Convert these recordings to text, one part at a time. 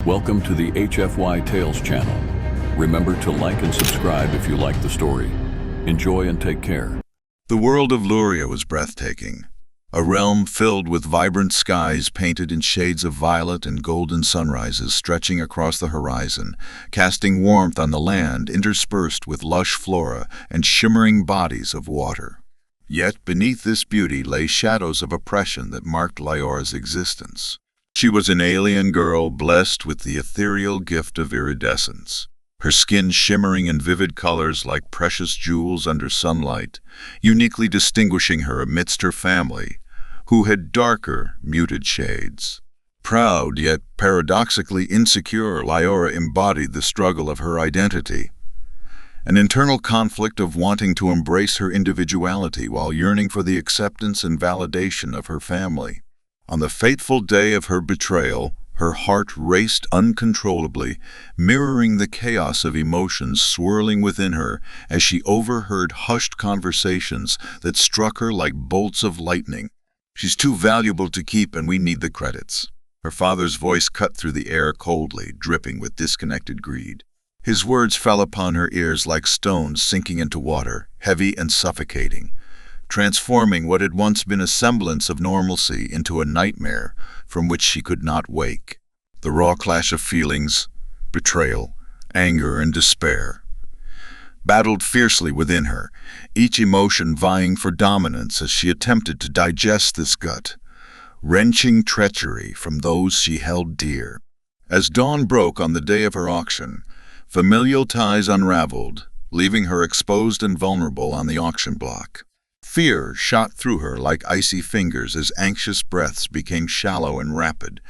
Welcome to the HFY Tales channel. Remember to like and subscribe if you like the story. Enjoy and take care. The world of Liora was breathtaking. A realm filled with vibrant skies painted in shades of violet and golden sunrises stretching across the horizon, casting warmth on the land interspersed with lush flora and shimmering bodies of water. Yet beneath this beauty lay shadows of oppression that marked Liora's existence. She was an alien girl blessed with the ethereal gift of iridescence, her skin shimmering in vivid colors like precious jewels under sunlight, uniquely distinguishing her amidst her family, who had darker, muted shades. Proud yet paradoxically insecure, Liora embodied the struggle of her identity, an internal conflict of wanting to embrace her individuality while yearning for the acceptance and validation of her family. On the fateful day of her betrayal, her heart raced uncontrollably, mirroring the chaos of emotions swirling within her as she overheard hushed conversations that struck her like bolts of lightning. "She's too valuable to keep, and we need the credits." Her father's voice cut through the air coldly, dripping with disconnected greed. His words fell upon her ears like stones sinking into water, heavy and suffocating, transforming what had once been a semblance of normalcy into a nightmare from which she could not wake. The raw clash of feelings, betrayal, anger, and despair, battled fiercely within her, each emotion vying for dominance as she attempted to digest this gut-wrenching treachery from those she held dear. As dawn broke on the day of her auction, familial ties unraveled, leaving her exposed and vulnerable on the auction block. Fear shot through her like icy fingers as anxious breaths became shallow and rapid,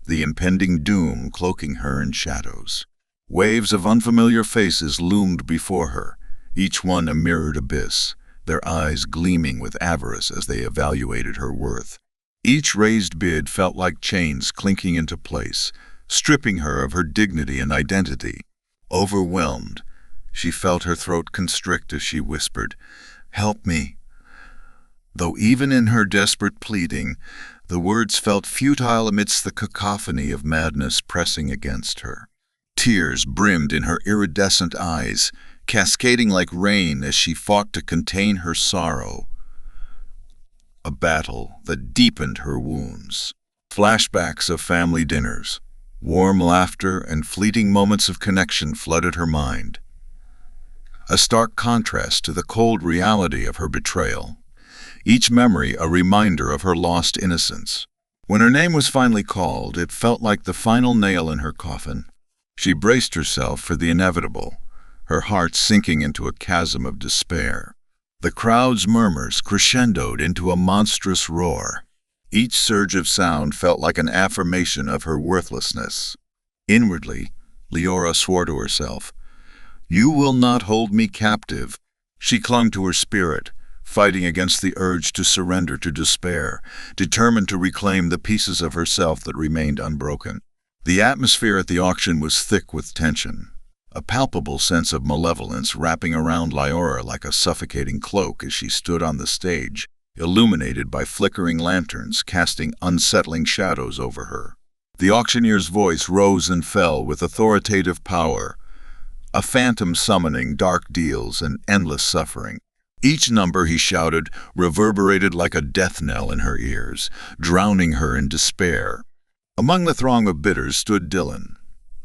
the impending doom cloaking her in shadows. Waves of unfamiliar faces loomed before her, each one a mirrored abyss, their eyes gleaming with avarice as they evaluated her worth. Each raised bid felt like chains clinking into place, stripping her of her dignity and identity. Overwhelmed, she felt her throat constrict as she whispered, "Help me." Though even in her desperate pleading, the words felt futile amidst the cacophony of madness pressing against her. Tears brimmed in her iridescent eyes, cascading like rain as she fought to contain her sorrow, a battle that deepened her wounds. Flashbacks of family dinners, warm laughter, and fleeting moments of connection flooded her mind, a stark contrast to the cold reality of her betrayal. Each memory a reminder of her lost innocence. When her name was finally called, it felt like the final nail in her coffin. She braced herself for the inevitable, her heart sinking into a chasm of despair. The crowd's murmurs crescendoed into a monstrous roar. Each surge of sound felt like an affirmation of her worthlessness. Inwardly, Liora swore to herself, "You will not hold me captive." She clung to her spirit, fighting against the urge to surrender to despair, determined to reclaim the pieces of herself that remained unbroken. The atmosphere at the auction was thick with tension, a palpable sense of malevolence wrapping around Liora like a suffocating cloak as she stood on the stage, illuminated by flickering lanterns casting unsettling shadows over her. The auctioneer's voice rose and fell with authoritative power, a phantom summoning dark deals and endless suffering. Each number he shouted reverberated like a death knell in her ears, drowning her in despair. Among the throng of bidders stood Dylan,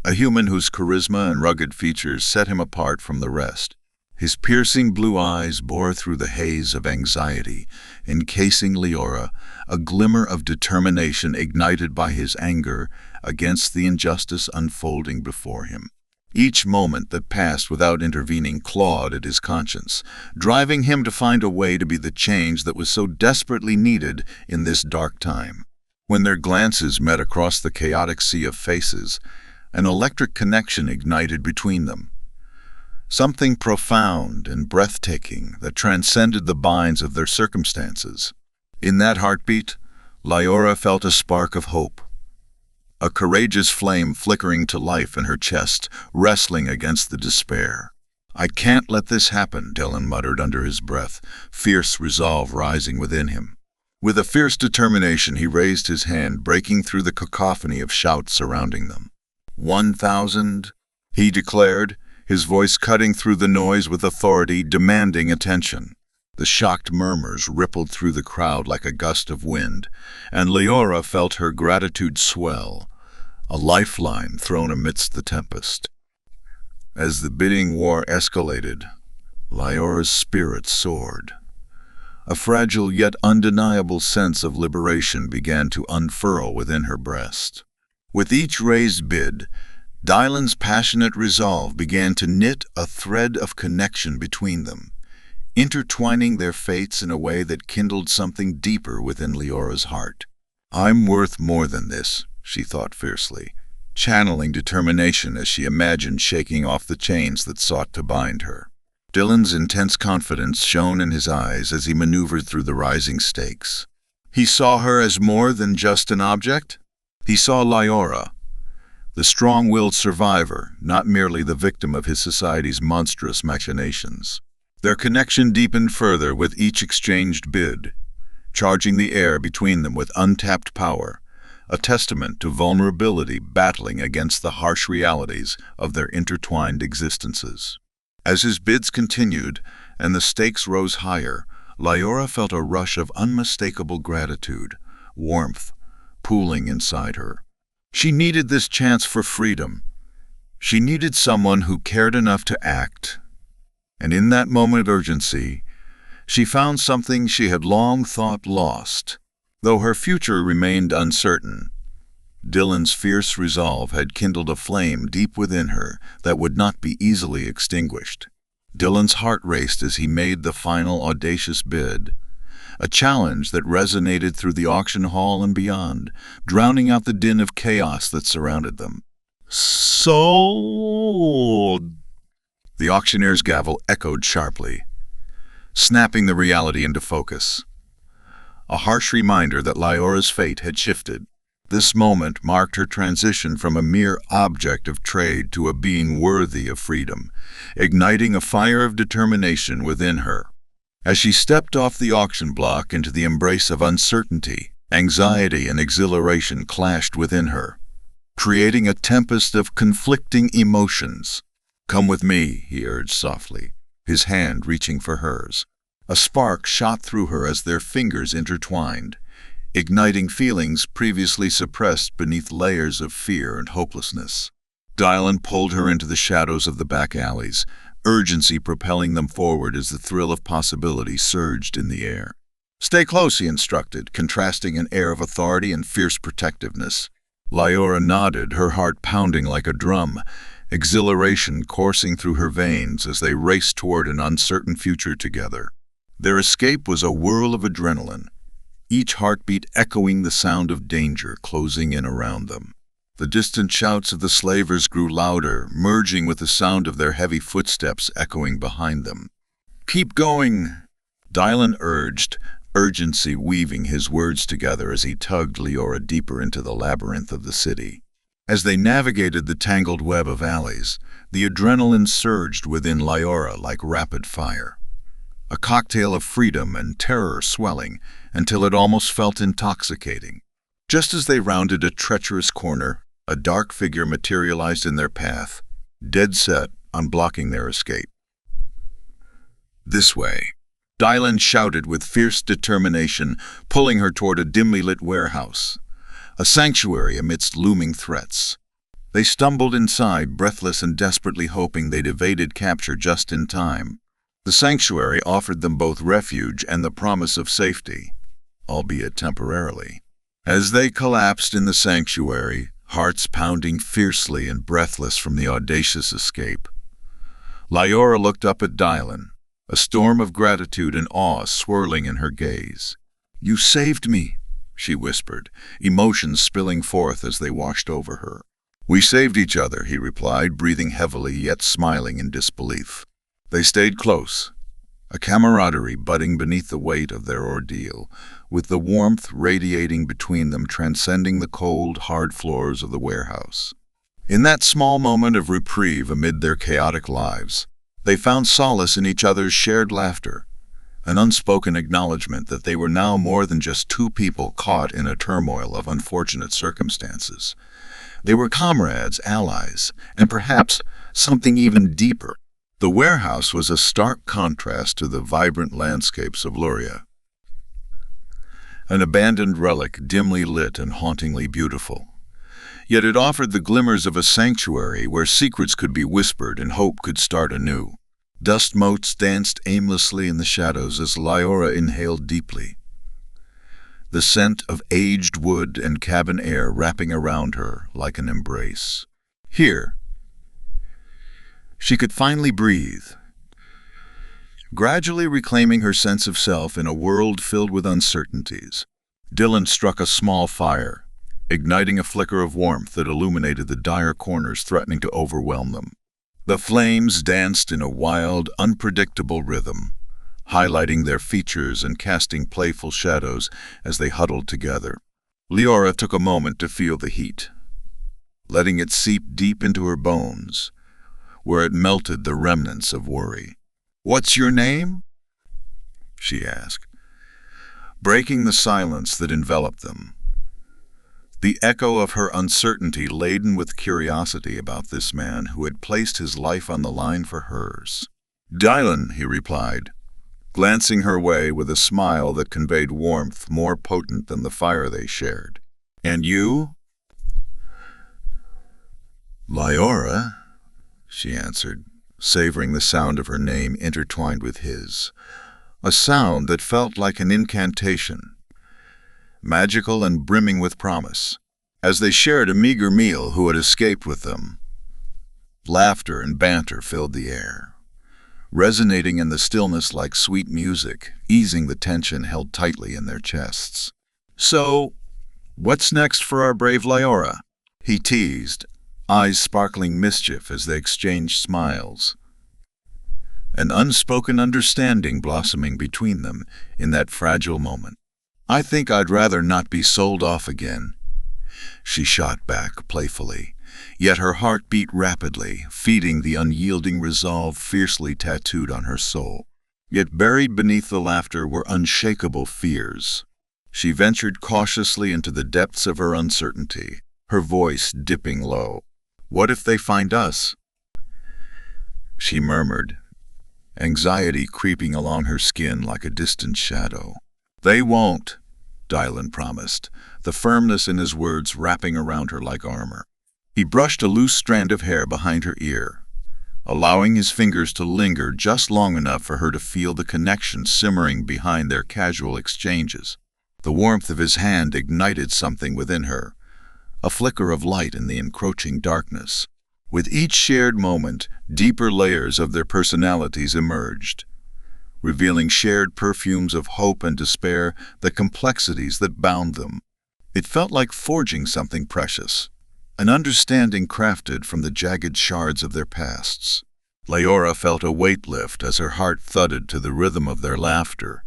a human whose charisma and rugged features set him apart from the rest. His piercing blue eyes bore through the haze of anxiety, encasing Liora, a glimmer of determination ignited by his anger against the injustice unfolding before him. Each moment that passed without intervening clawed at his conscience, driving him to find a way to be the change that was so desperately needed in this dark time. When their glances met across the chaotic sea of faces, an electric connection ignited between them. Something profound and breathtaking that transcended the binds of their circumstances. In that heartbeat, Liora felt a spark of hope, a courageous flame flickering to life in her chest, wrestling against the despair. "I can't let this happen," Dylan muttered under his breath, fierce resolve rising within him. With a fierce determination, he raised his hand, breaking through the cacophony of shouts surrounding them. 1,000, he declared, his voice cutting through the noise with authority, demanding attention. The shocked murmurs rippled through the crowd like a gust of wind, and Liora felt her gratitude swell, a lifeline thrown amidst the tempest. As the bidding war escalated, Liora's spirit soared. A fragile yet undeniable sense of liberation began to unfurl within her breast. With each raised bid, Dylan's passionate resolve began to knit a thread of connection between them, intertwining their fates in a way that kindled something deeper within Liora's heart. "I'm worth more than this," she thought fiercely, channeling determination as she imagined shaking off the chains that sought to bind her. Dylan's intense confidence shone in his eyes as he maneuvered through the rising stakes. He saw her as more than just an object. He saw Liora, the strong-willed survivor, not merely the victim of his society's monstrous machinations. Their connection deepened further with each exchanged bid, charging the air between them with untapped power, a testament to vulnerability battling against the harsh realities of their intertwined existences. As his bids continued and the stakes rose higher, Liora felt a rush of unmistakable gratitude, warmth, pooling inside her. She needed this chance for freedom. She needed someone who cared enough to act. And in that moment of urgency, she found something she had long thought lost. Though her future remained uncertain, Dylan's fierce resolve had kindled a flame deep within her that would not be easily extinguished. Dylan's heart raced as he made the final audacious bid, a challenge that resonated through the auction hall and beyond, drowning out the din of chaos that surrounded them. "Sold!" The auctioneer's gavel echoed sharply, snapping the reality into focus. A harsh reminder that Liora's fate had shifted. This moment marked her transition from a mere object of trade to a being worthy of freedom, igniting a fire of determination within her. As she stepped off the auction block into the embrace of uncertainty, anxiety and exhilaration clashed within her, creating a tempest of conflicting emotions. "Come with me," he urged softly, his hand reaching for hers. A spark shot through her as their fingers intertwined, igniting feelings previously suppressed beneath layers of fear and hopelessness. Dylan pulled her into the shadows of the back alleys, urgency propelling them forward as the thrill of possibility surged in the air. "Stay close," he instructed, contrasting an air of authority and fierce protectiveness. Liora nodded, her heart pounding like a drum, exhilaration coursing through her veins as they raced toward an uncertain future together. Their escape was a whirl of adrenaline, each heartbeat echoing the sound of danger closing in around them. The distant shouts of the slavers grew louder, merging with the sound of their heavy footsteps echoing behind them. "Keep going," Dylan urged, urgency weaving his words together as he tugged Liora deeper into the labyrinth of the city. As they navigated the tangled web of alleys, the adrenaline surged within Liora like rapid fire, a cocktail of freedom and terror swelling until it almost felt intoxicating. Just as they rounded a treacherous corner, a dark figure materialized in their path, dead set on blocking their escape. "This way," Dylan shouted with fierce determination, pulling her toward a dimly lit warehouse, a sanctuary amidst looming threats. They stumbled inside, breathless and desperately hoping they'd evaded capture just in time. The sanctuary offered them both refuge and the promise of safety, albeit temporarily. As they collapsed in the sanctuary, hearts pounding fiercely and breathless from the audacious escape, Liora looked up at Dylan, a storm of gratitude and awe swirling in her gaze. "You saved me," she whispered, emotions spilling forth as they washed over her. "We saved each other," he replied, breathing heavily yet smiling in disbelief. They stayed close, a camaraderie budding beneath the weight of their ordeal, with the warmth radiating between them transcending the cold, hard floors of the warehouse. In that small moment of reprieve amid their chaotic lives, they found solace in each other's shared laughter, an unspoken acknowledgement that they were now more than just two people caught in a turmoil of unfortunate circumstances, They were comrades, allies, and perhaps something even deeper. The warehouse was a stark contrast to the vibrant landscapes of Liora. An abandoned relic, dimly lit and hauntingly beautiful. Yet it offered the glimmers of a sanctuary where secrets could be whispered and hope could start anew. Dust motes danced aimlessly in the shadows as Liora inhaled deeply, the scent of aged wood and cabin air wrapping around her like an embrace. Here, she could finally breathe, gradually reclaiming her sense of self in a world filled with uncertainties. Dylan struck a small fire, igniting a flicker of warmth that illuminated the dire corners threatening to overwhelm them. The flames danced in a wild, unpredictable rhythm, highlighting their features and casting playful shadows as they huddled together. Liora took a moment to feel the heat, letting it seep deep into her bones, where it melted the remnants of worry. "What's your name?" she asked, breaking the silence that enveloped them. The echo of her uncertainty laden with curiosity about this man who had placed his life on the line for hers. "Dylan," he replied, glancing her way with a smile that conveyed warmth more potent than the fire they shared. "And you?" "Liora," she answered, savoring the sound of her name intertwined with his, a sound that felt like an incantation, magical and brimming with promise. As they shared a meager meal who had escaped with them, laughter and banter filled the air, resonating in the stillness like sweet music, easing the tension held tightly in their chests. "So, what's next for our brave Liora?" he teased, eyes sparkling mischief as they exchanged smiles, an unspoken understanding blossoming between them in that fragile moment. "I think I'd rather not be sold off again," she shot back playfully, yet her heart beat rapidly, feeding the unyielding resolve fiercely tattooed on her soul. Yet buried beneath the laughter were unshakable fears. She ventured cautiously into the depths of her uncertainty, her voice dipping low. "What if they find us?" she murmured, anxiety creeping along her skin like a distant shadow. "They won't," Dylan promised, the firmness in his words wrapping around her like armor. He brushed a loose strand of hair behind her ear, allowing his fingers to linger just long enough for her to feel the connection simmering behind their casual exchanges. The warmth of his hand ignited something within her, a flicker of light in the encroaching darkness. With each shared moment, deeper layers of their personalities emerged, revealing shared perfumes of hope and despair, the complexities that bound them. It felt like forging something precious, an understanding crafted from the jagged shards of their pasts. Liora felt a weight lift as her heart thudded to the rhythm of their laughter,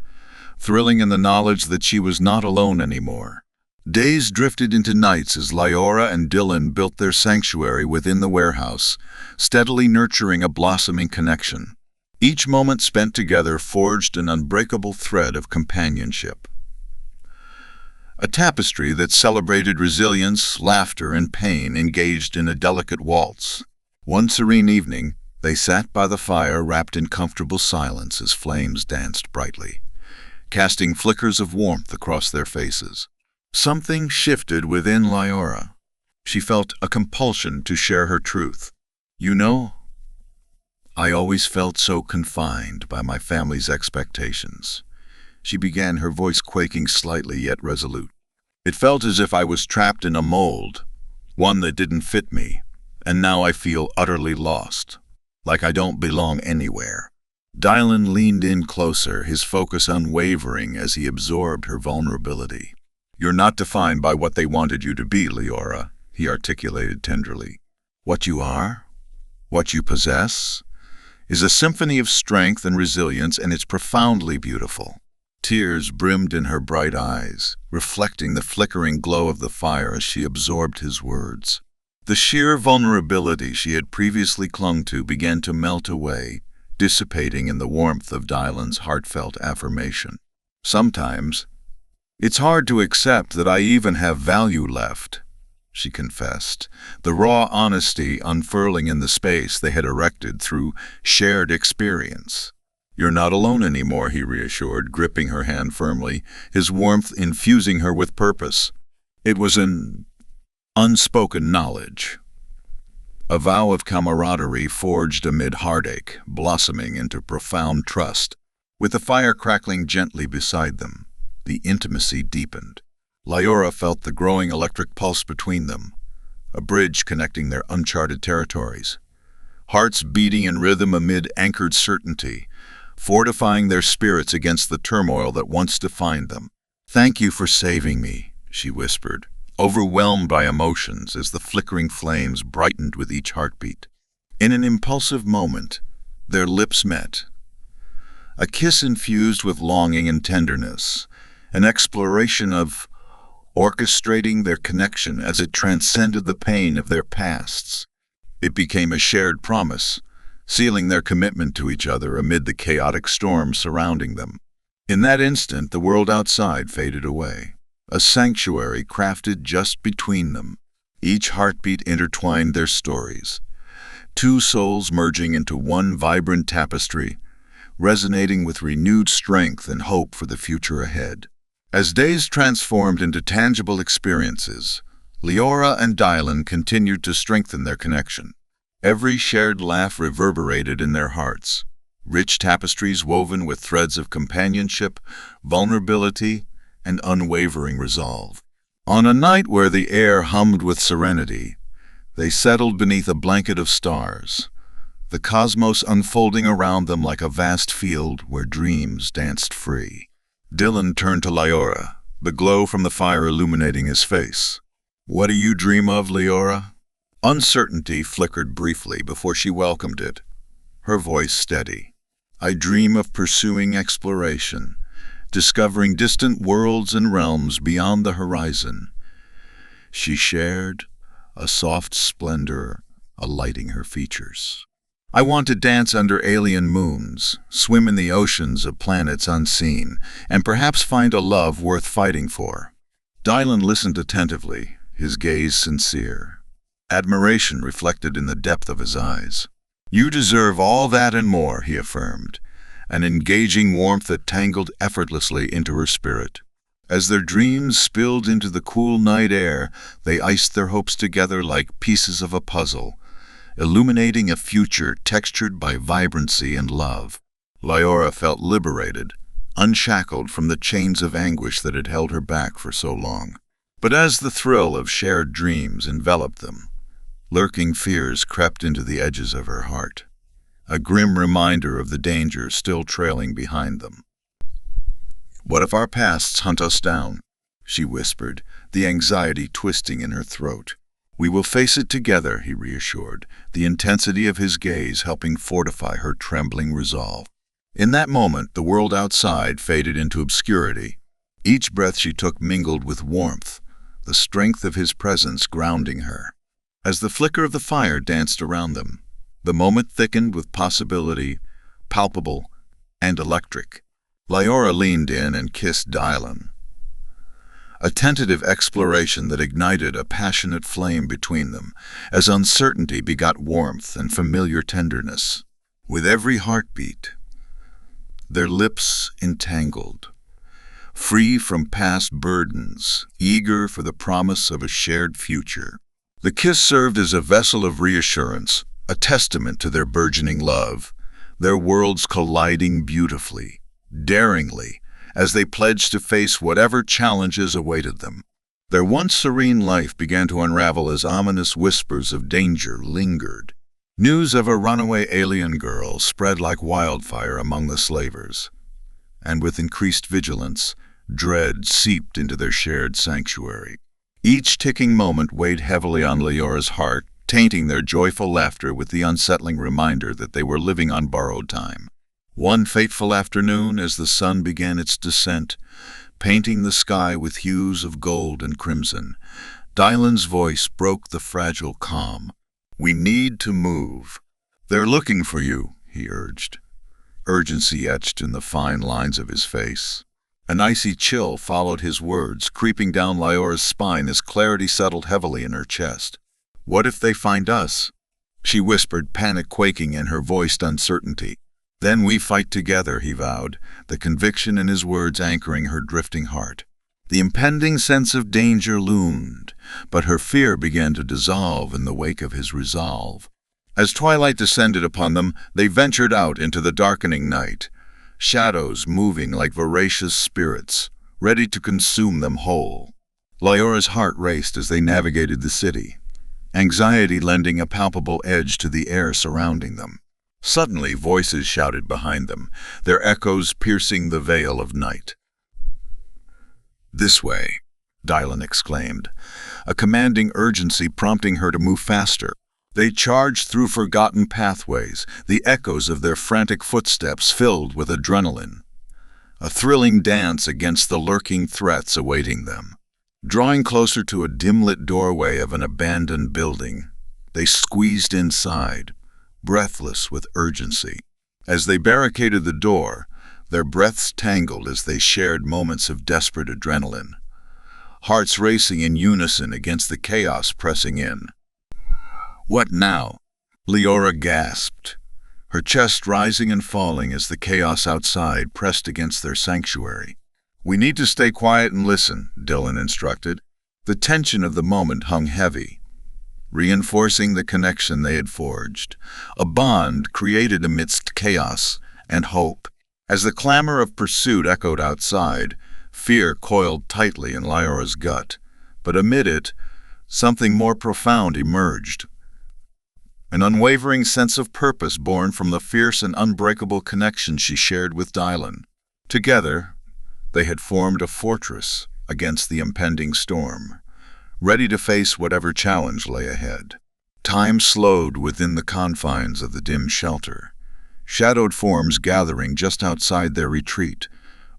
thrilling in the knowledge that she was not alone anymore. Days drifted into nights as Liora and Dylan built their sanctuary within the warehouse, steadily nurturing a blossoming connection. Each moment spent together forged an unbreakable thread of companionship, a tapestry that celebrated resilience, laughter, and pain engaged in a delicate waltz. One serene evening, they sat by the fire wrapped in comfortable silence as flames danced brightly, casting flickers of warmth across their faces. Something shifted within Liora. She felt a compulsion to share her truth. "You know, I always felt so confined by my family's expectations," she began, her voice quaking slightly yet resolute. "It felt as if I was trapped in a mold, one that didn't fit me, and now I feel utterly lost, like I don't belong anywhere." Dylan leaned in closer, his focus unwavering as he absorbed her vulnerability. "You're not defined by what they wanted you to be, Liora," he articulated tenderly. "What you are, what you possess, is a symphony of strength and resilience, and it's profoundly beautiful." Tears brimmed in her bright eyes, reflecting the flickering glow of the fire as she absorbed his words. The sheer vulnerability she had previously clung to began to melt away, dissipating in the warmth of Dylan's heartfelt affirmation. "Sometimes, it's hard to accept that I even have value left," she confessed, the raw honesty unfurling in the space they had erected through shared experience. "You're not alone anymore," he reassured, gripping her hand firmly, his warmth infusing her with purpose. It was an unspoken knowledge, a vow of camaraderie forged amid heartache, blossoming into profound trust. With the fire crackling gently beside them, the intimacy deepened. Liora felt the growing electric pulse between them, a bridge connecting their uncharted territories. Hearts beating in rhythm amid anchored certainty, fortifying their spirits against the turmoil that once defined them. "Thank you for saving me," she whispered, overwhelmed by emotions as the flickering flames brightened with each heartbeat. In an impulsive moment, their lips met. A kiss infused with longing and tenderness, an exploration of orchestrating their connection as it transcended the pain of their pasts. It became a shared promise, sealing their commitment to each other amid the chaotic storm surrounding them. In that instant, the world outside faded away, a sanctuary crafted just between them. Each heartbeat intertwined their stories, two souls merging into one vibrant tapestry, resonating with renewed strength and hope for the future ahead. As days transformed into tangible experiences, Liora and Dylan continued to strengthen their connection. Every shared laugh reverberated in their hearts, rich tapestries woven with threads of companionship, vulnerability, and unwavering resolve. On a night where the air hummed with serenity, they settled beneath a blanket of stars, the cosmos unfolding around them like a vast field where dreams danced free. Dylan turned to Liora, the glow from the fire illuminating his face. "What do you dream of, Liora?" Uncertainty flickered briefly before she welcomed it, her voice steady. "I dream of pursuing exploration, discovering distant worlds and realms beyond the horizon," she shared, a soft splendor alighting her features. "I want to dance under alien moons, swim in the oceans of planets unseen, and perhaps find a love worth fighting for." Dylan listened attentively, his gaze sincere, admiration reflected in the depth of his eyes. "You deserve all that and more," he affirmed, an engaging warmth that tangled effortlessly into her spirit. As their dreams spilled into the cool night air, they iced their hopes together like pieces of a puzzle, illuminating a future textured by vibrancy and love. Liora felt liberated, unshackled from the chains of anguish that had held her back for so long. But as the thrill of shared dreams enveloped them, lurking fears crept into the edges of her heart, a grim reminder of the danger still trailing behind them. "What if our pasts hunt us down?" she whispered, the anxiety twisting in her throat. "We will face it together," he reassured, the intensity of his gaze helping fortify her trembling resolve. In that moment, the world outside faded into obscurity. Each breath she took mingled with warmth, the strength of his presence grounding her. As the flicker of the fire danced around them, the moment thickened with possibility, palpable and electric. Liora leaned in and kissed Dylan, a tentative exploration that ignited a passionate flame between them, as uncertainty begot warmth and familiar tenderness. With every heartbeat, their lips entangled, free from past burdens, eager for the promise of a shared future. The kiss served as a vessel of reassurance, a testament to their burgeoning love, their worlds colliding beautifully, daringly, as they pledged to face whatever challenges awaited them. Their once serene life began to unravel as ominous whispers of danger lingered. News of a runaway alien girl spread like wildfire among the slavers, and with increased vigilance, dread seeped into their shared sanctuary. Each ticking moment weighed heavily on Liora's heart, tainting their joyful laughter with the unsettling reminder that they were living on borrowed time. One fateful afternoon, as the sun began its descent, painting the sky with hues of gold and crimson, Dylan's voice broke the fragile calm. "We need to move. They're looking for you," he urged, urgency etched in the fine lines of his face. An icy chill followed his words, creeping down Liora's spine as clarity settled heavily in her chest. "What if they find us?" she whispered, panic quaking in her voiced uncertainty. "Then we fight together," he vowed, the conviction in his words anchoring her drifting heart. The impending sense of danger loomed, but her fear began to dissolve in the wake of his resolve. As twilight descended upon them, they ventured out into the darkening night, shadows moving like voracious spirits, ready to consume them whole. Liora's heart raced as they navigated the city, anxiety lending a palpable edge to the air surrounding them. Suddenly, voices shouted behind them, their echoes piercing the veil of night. "This way," Dylan exclaimed, a commanding urgency prompting her to move faster. They charged through forgotten pathways, the echoes of their frantic footsteps filled with adrenaline, a thrilling dance against the lurking threats awaiting them. Drawing closer to a dim-lit doorway of an abandoned building, they squeezed inside, breathless with urgency. As they barricaded the door, their breaths tangled as they shared moments of desperate adrenaline, hearts racing in unison against the chaos pressing in. "What now?" Liora gasped, her chest rising and falling as the chaos outside pressed against their sanctuary. "We need to stay quiet and listen," Dylan instructed. The tension of the moment hung heavy, reinforcing the connection they had forged, a bond created amidst chaos and hope. As the clamor of pursuit echoed outside, fear coiled tightly in Liora's gut, but amid it, something more profound emerged. An unwavering sense of purpose born from the fierce and unbreakable connection she shared with Dylan. Together, they had formed a fortress against the impending storm, ready to face whatever challenge lay ahead. Time slowed within the confines of the dim shelter, shadowed forms gathering just outside their retreat,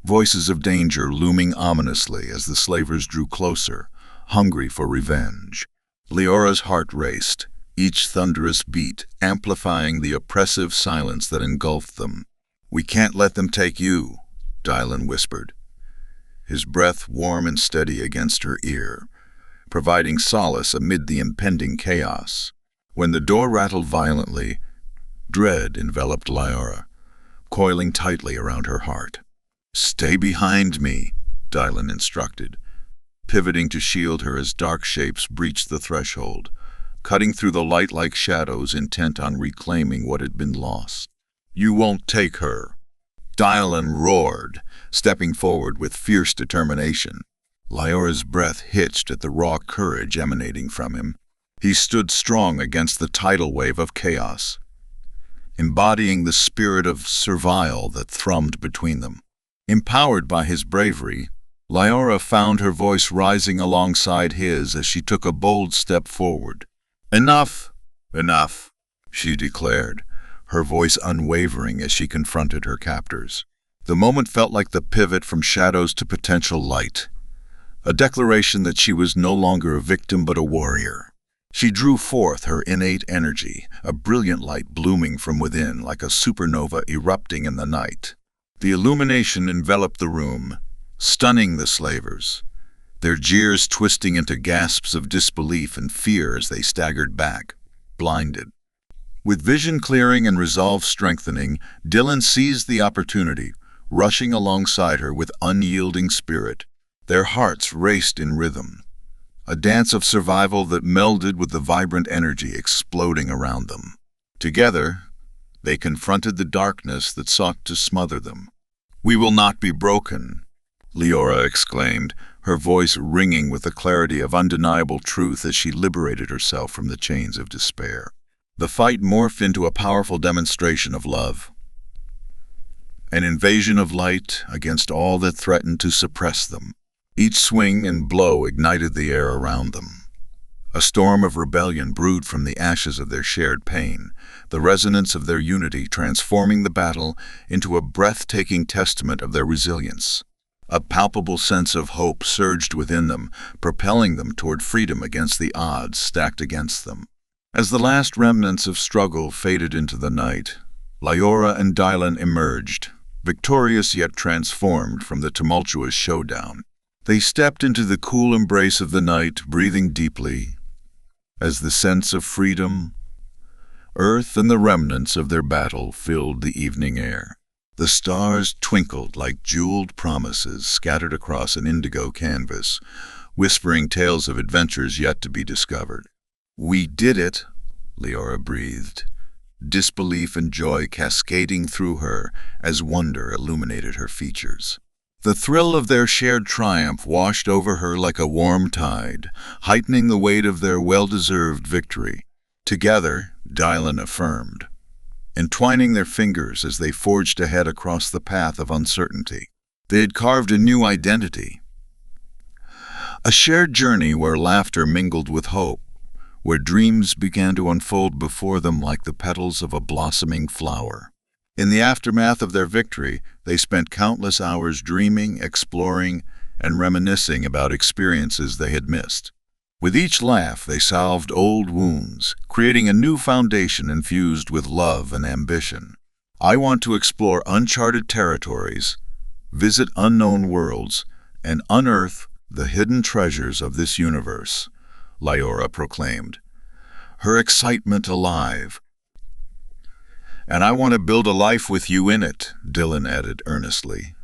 voices of danger looming ominously as the slavers drew closer, hungry for revenge. Liora's heart raced, each thunderous beat amplifying the oppressive silence that engulfed them. "We can't let them take you," Dylan whispered, his breath warm and steady against her ear, providing solace amid the impending chaos. When the door rattled violently, dread enveloped Liora, coiling tightly around her heart. "Stay behind me," Dylan instructed, pivoting to shield her as dark shapes breached the threshold, cutting through the light like shadows intent on reclaiming what had been lost. "You won't take her," Dylan roared, stepping forward with fierce determination. Liora's breath hitched at the raw courage emanating from him. He stood strong against the tidal wave of chaos, embodying the spirit of survival that thrummed between them. Empowered by his bravery, Liora found her voice rising alongside his as she took a bold step forward. "Enough, enough," she declared, her voice unwavering as she confronted her captors. The moment felt like the pivot from shadows to potential light, a declaration that she was no longer a victim but a warrior. She drew forth her innate energy, a brilliant light blooming from within like a supernova erupting in the night. The illumination enveloped the room, stunning the slavers, their jeers twisting into gasps of disbelief and fear as they staggered back, blinded. With vision clearing and resolve strengthening, Dylan seized the opportunity, rushing alongside her with unyielding spirit. Their hearts raced in rhythm, a dance of survival that melded with the vibrant energy exploding around them. Together, they confronted the darkness that sought to smother them. "We will not be broken," Liora exclaimed, her voice ringing with the clarity of undeniable truth as she liberated herself from the chains of despair. The fight morphed into a powerful demonstration of love, an invasion of light against all that threatened to suppress them. Each swing and blow ignited the air around them. A storm of rebellion brewed from the ashes of their shared pain, the resonance of their unity transforming the battle into a breathtaking testament of their resilience. A palpable sense of hope surged within them, propelling them toward freedom against the odds stacked against them. As the last remnants of struggle faded into the night, Liora and Dylan emerged, victorious yet transformed from the tumultuous showdown. They stepped into the cool embrace of the night, breathing deeply, as the sense of freedom, earth, and the remnants of their battle filled the evening air. The stars twinkled like jeweled promises scattered across an indigo canvas, whispering tales of adventures yet to be discovered. "We did it," Liora breathed, disbelief and joy cascading through her as wonder illuminated her features. The thrill of their shared triumph washed over her like a warm tide, heightening the weight of their well-deserved victory. Together, Dylan affirmed, entwining their fingers as they forged ahead across the path of uncertainty. They had carved a new identity, a shared journey where laughter mingled with hope, where dreams began to unfold before them like the petals of a blossoming flower. In the aftermath of their victory, they spent countless hours dreaming, exploring, and reminiscing about experiences they had missed. With each laugh, they salved old wounds, creating a new foundation infused with love and ambition. "I want to explore uncharted territories, visit unknown worlds, and unearth the hidden treasures of this universe," Liora proclaimed, her excitement alive. "And I want to build a life with you in it," Dylan added earnestly,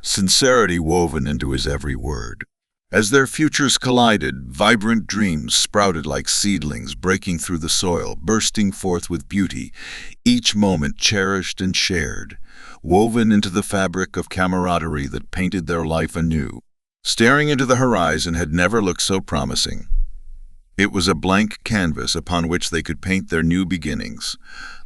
sincerity woven into his every word. As their futures collided, vibrant dreams sprouted like seedlings breaking through the soil, bursting forth with beauty, each moment cherished and shared, woven into the fabric of camaraderie that painted their life anew. Staring into the horizon had never looked so promising. It was a blank canvas upon which they could paint their new beginnings.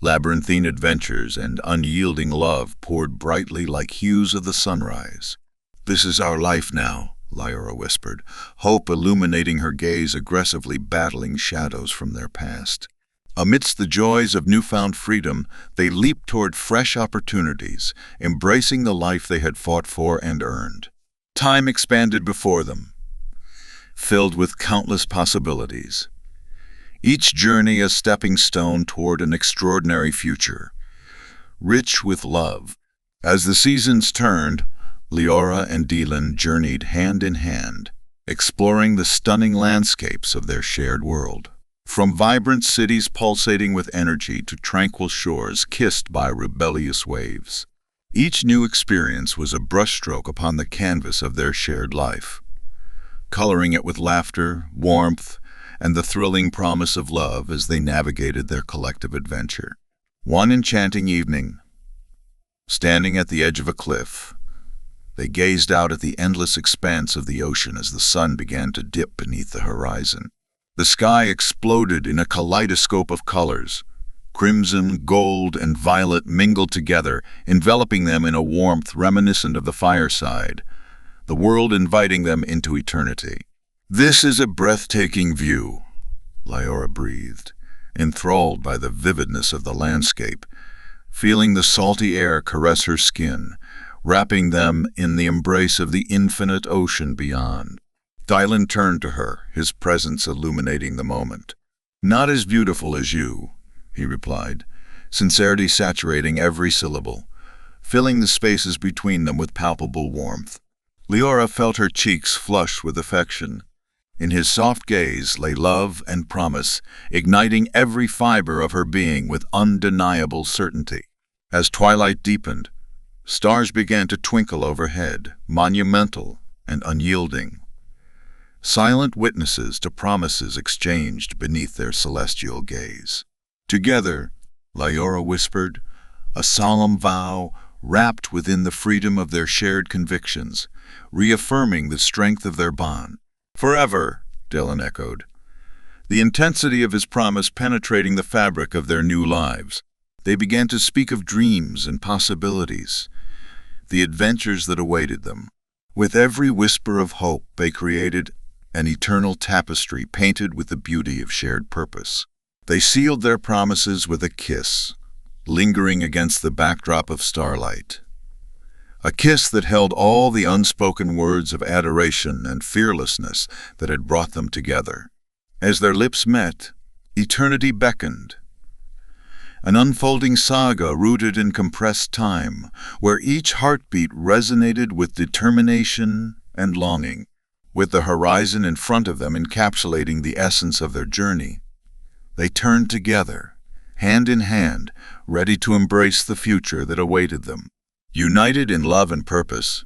Labyrinthine adventures and unyielding love poured brightly like hues of the sunrise. "This is our life now," Liora whispered, hope illuminating her gaze, aggressively battling shadows from their past. Amidst the joys of newfound freedom, they leaped toward fresh opportunities, embracing the life they had fought for and earned. Time expanded before them, filled with countless possibilities. Each journey a stepping stone toward an extraordinary future, rich with love. As the seasons turned, Liora and Dylan journeyed hand in hand, exploring the stunning landscapes of their shared world. From vibrant cities pulsating with energy to tranquil shores kissed by rebellious waves. Each new experience was a brushstroke upon the canvas of their shared life, coloring it with laughter, warmth, and the thrilling promise of love as they navigated their collective adventure. One enchanting evening, standing at the edge of a cliff, they gazed out at the endless expanse of the ocean as the sun began to dip beneath the horizon. The sky exploded in a kaleidoscope of colors. Crimson, gold, and violet mingled together, enveloping them in a warmth reminiscent of the fireside, the world inviting them into eternity. "This is a breathtaking view," Liora breathed, enthralled by the vividness of the landscape, feeling the salty air caress her skin, wrapping them in the embrace of the infinite ocean beyond. Dylan turned to her, his presence illuminating the moment. "Not as beautiful as you," he replied, sincerity saturating every syllable, filling the spaces between them with palpable warmth. Liora felt her cheeks flush with affection. In his soft gaze lay love and promise, igniting every fiber of her being with undeniable certainty. As twilight deepened, stars began to twinkle overhead, monumental and unyielding. Silent witnesses to promises exchanged beneath their celestial gaze. "Together," Liora whispered, a solemn vow wrapped within the freedom of their shared convictions, reaffirming the strength of their bond. "Forever," Dylan echoed, the intensity of his promise penetrating the fabric of their new lives. They began to speak of dreams and possibilities, the adventures that awaited them. With every whisper of hope, they created an eternal tapestry painted with the beauty of shared purpose. They sealed their promises with a kiss, lingering against the backdrop of starlight. A kiss that held all the unspoken words of adoration and fearlessness that had brought them together. As their lips met, eternity beckoned, an unfolding saga rooted in compressed time, where each heartbeat resonated with determination and longing, with the horizon in front of them encapsulating the essence of their journey. They turned together, hand in hand, ready to embrace the future that awaited them. United in love and purpose,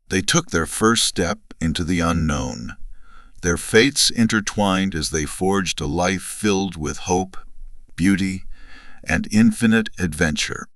they took their first step into the unknown, their fates intertwined as they forged a life filled with hope, beauty, and infinite adventure.